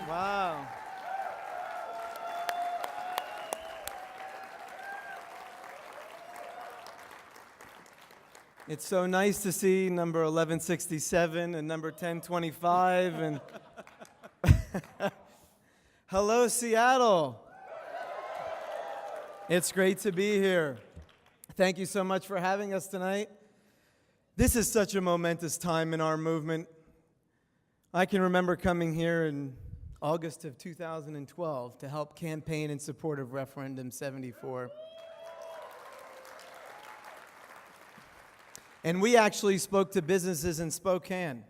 Wow. It's so nice to see number 1167 and number 1025 and hello Seattle. It's great to be here. Thank you so much for having us tonight. This is such a momentous time in our movement. I can remember coming here in August of 2012 to help campaign in support of Referendum 74. And we actually spoke to businesses in Spokane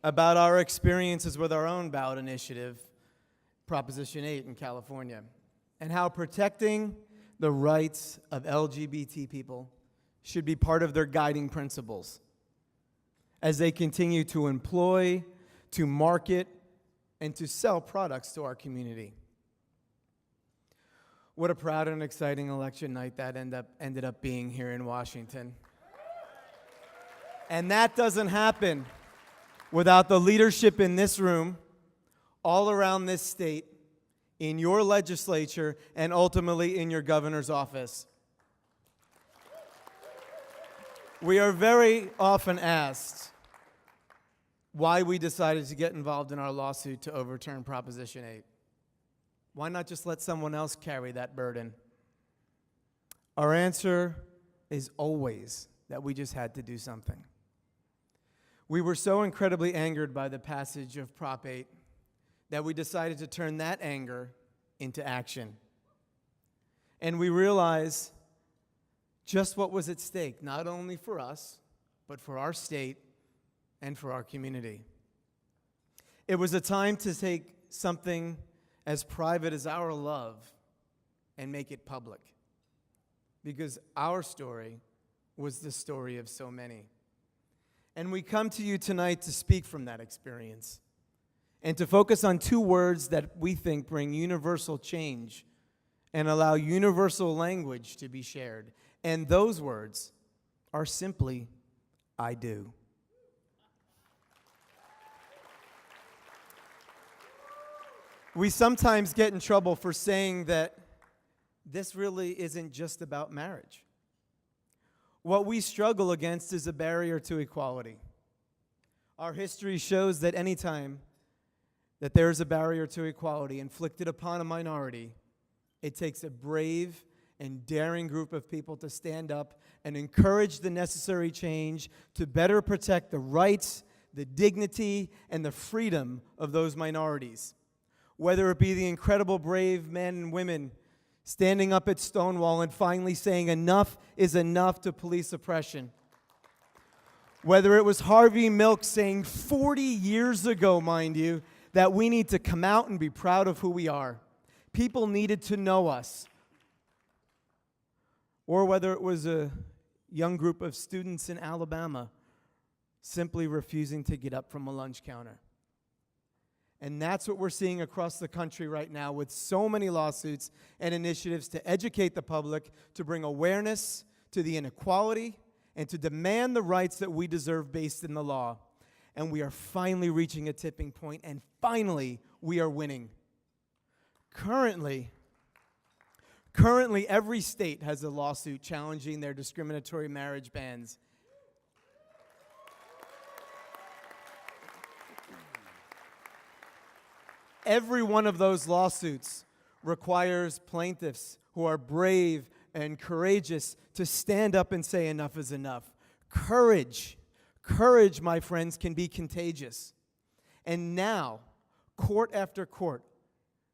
about our experiences with our own ballot initiative, Proposition 8 in California, and how protecting the rights of LGBT people should be part of their guiding principles as they continue to employ, to market, and to sell products to our community. What a proud and exciting election night that ended up being here in Washington. And that doesn't happen without the leadership in this room, all around this state, in your legislature, and ultimately in your governor's office. We are very often asked why we decided to get involved in our lawsuit to overturn Proposition 8. Why not just let someone else carry that burden? Our answer is always that we just had to do something. We were so incredibly angered by the passage of Prop 8 that we decided to turn that anger into action. And we realized just what was at stake, not only for us, but for our state and for our community. It was a time to take something as private as our love and make it public, because our story was the story of so many. And we come to you tonight to speak from that experience and to focus on two words that we think bring universal change and allow universal language to be shared. And those words are simply, I do. We sometimes get in trouble for saying that this really isn't just about marriage. What we struggle against is a barrier to equality. Our history shows that any time that there is a barrier to equality inflicted upon a minority, it takes a brave and daring group of people to stand up and encourage the necessary change to better protect the rights, the dignity, and the freedom of those minorities. Whether it be the incredible brave men and women standing up at Stonewall and finally saying enough is enough to police oppression. Whether it was Harvey Milk saying 40 years ago, mind you, that we need to come out and be proud of who we are. People needed to know us. Or whether it was a young group of students in Alabama simply refusing to get up from a lunch counter. And that's what we're seeing across the country right now with so many lawsuits and initiatives to educate the public, to bring awareness to the inequality, and to demand the rights that we deserve based in the law. And we are finally reaching a tipping point, and finally, we are winning. Currently, every state has a lawsuit challenging their discriminatory marriage bans. Every one of those lawsuits requires plaintiffs who are brave and courageous to stand up and say enough is enough. Courage, my friends, can be contagious. And now, court after court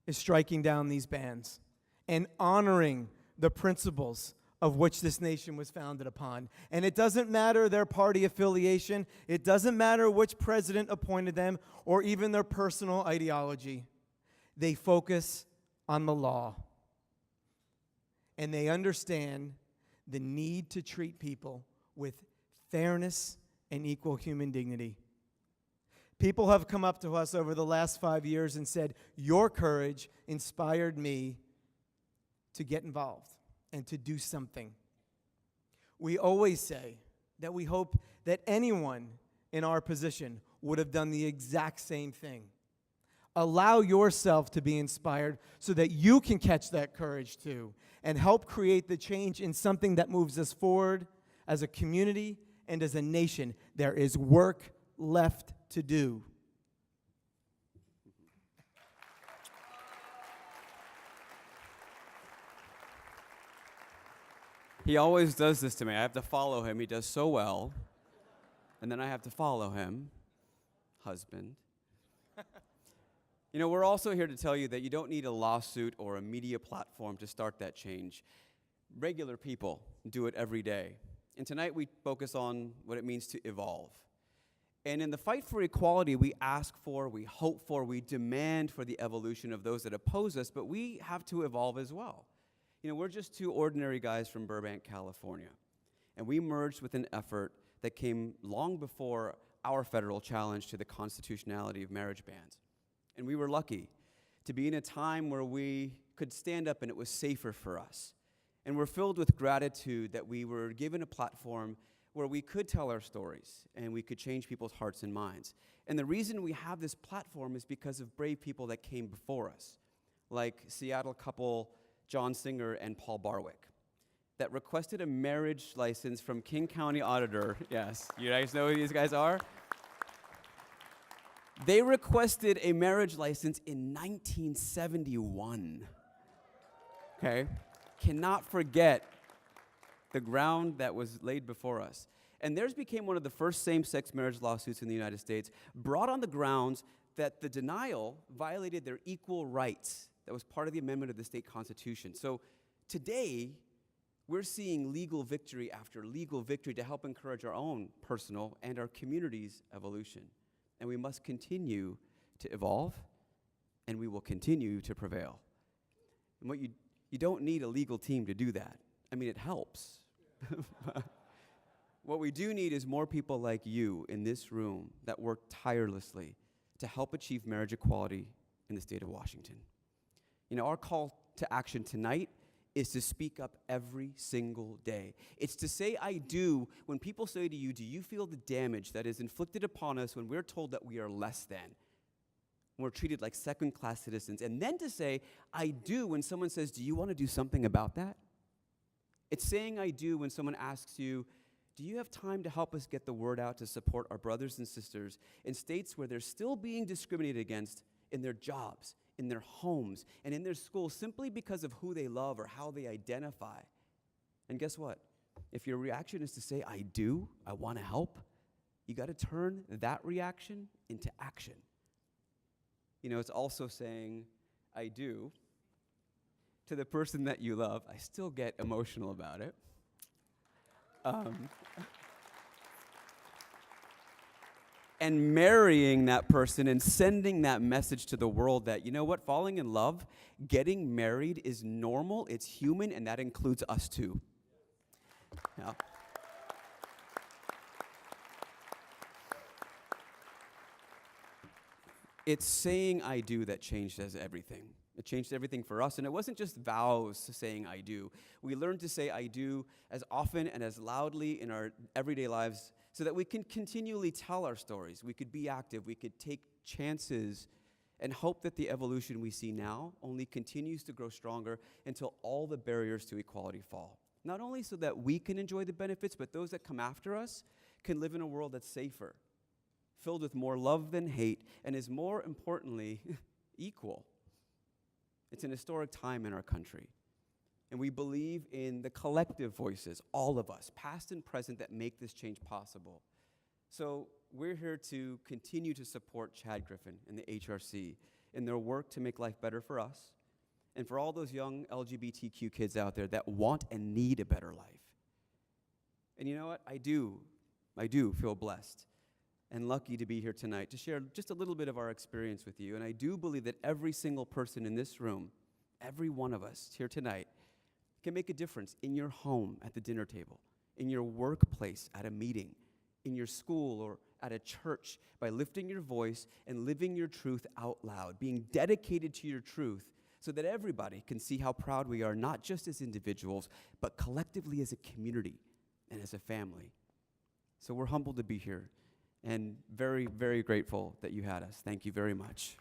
is striking down these bans and honoring the principles of which this nation was founded upon. And it doesn't matter their party affiliation, it doesn't matter which president appointed them, or even their personal ideology. They focus on the law. And they understand the need to treat people with fairness and equal human dignity. People have come up to us over the last 5 years and said, your courage inspired me to get involved and to do something. We always say that we hope that anyone in our position would have done the exact same thing. Allow yourself to be inspired so that you can catch that courage too and help create the change in something that moves us forward as a community and as a nation. There is work left to do. He always does this to me. I have to follow him. He does so well. And then I have to follow him. Husband. You know, we're also here to tell you that you don't need a lawsuit or a media platform to start that change. Regular people do it every day. And tonight we focus on what it means to evolve. And in the fight for equality, we ask for, we hope for, we demand for the evolution of those that oppose us, but we have to evolve as well. You know, we're just two ordinary guys from Burbank, California. And we merged with an effort that came long before our federal challenge to the constitutionality of marriage bans. And we were lucky to be in a time where we could stand up and it was safer for us. And we're filled with gratitude that we were given a platform where we could tell our stories and we could change people's hearts and minds. And the reason we have this platform is because of brave people that came before us, like Seattle couple John Singer and Paul Barwick, that requested a marriage license from King County Auditor. Yes, you guys know who these guys are? They requested a marriage license in 1971. Okay? Cannot forget the ground that was laid before us. And theirs became one of the first same-sex marriage lawsuits in the United States, brought on the grounds that the denial violated their equal rights. That was part of the amendment of the state constitution. So today, we're seeing legal victory after legal victory to help encourage our own personal and our community's evolution. And we must continue to evolve, and we will continue to prevail. And what you don't need a legal team to do that. I mean, it helps. What we do need is more people like you in this room that work tirelessly to help achieve marriage equality in the state of Washington. You know, our call to action tonight is to speak up every single day. It's to say I do when people say to you, do you feel the damage that is inflicted upon us when we're told that we are less than? We're treated like second-class citizens. And then to say I do when someone says, do you want to do something about that? It's saying I do when someone asks you, do you have time to help us get the word out to support our brothers and sisters in states where they're still being discriminated against in their jobs, in their homes, and in their schools simply because of who they love or how they identify? And guess what? If your reaction is to say, I do, I want to help, you got to turn that reaction into action. You know, it's also saying, I do, to the person that you love. I still get emotional about it. And marrying that person and sending that message to the world that, you know what, falling in love, getting married is normal, it's human, and that includes us too. Yeah. It's saying I do that changed everything. It changed everything for us, and it wasn't just vows saying I do. We learned to say I do as often and as loudly in our everyday lives so that we can continually tell our stories. We could be active, we could take chances, and hope that the evolution we see now only continues to grow stronger until all the barriers to equality fall. Not only so that we can enjoy the benefits, but those that come after us can live in a world that's safer, filled with more love than hate, and is more importantly, equal. It's an historic time in our country. And we believe in the collective voices, all of us, past and present, that make this change possible. So we're here to continue to support Chad Griffin and the HRC in their work to make life better for us and for all those young LGBTQ kids out there that want and need a better life. And you know what? I do feel blessed and lucky to be here tonight to share just a little bit of our experience with you. And I do believe that every single person in this room, every one of us here tonight, can make a difference in your home at the dinner table, in your workplace at a meeting, in your school or at a church by lifting your voice and living your truth out loud, being dedicated to your truth so that everybody can see how proud we are, not just as individuals, but collectively as a community and as a family. So we're humbled to be here and very, very grateful that you had us. Thank you very much.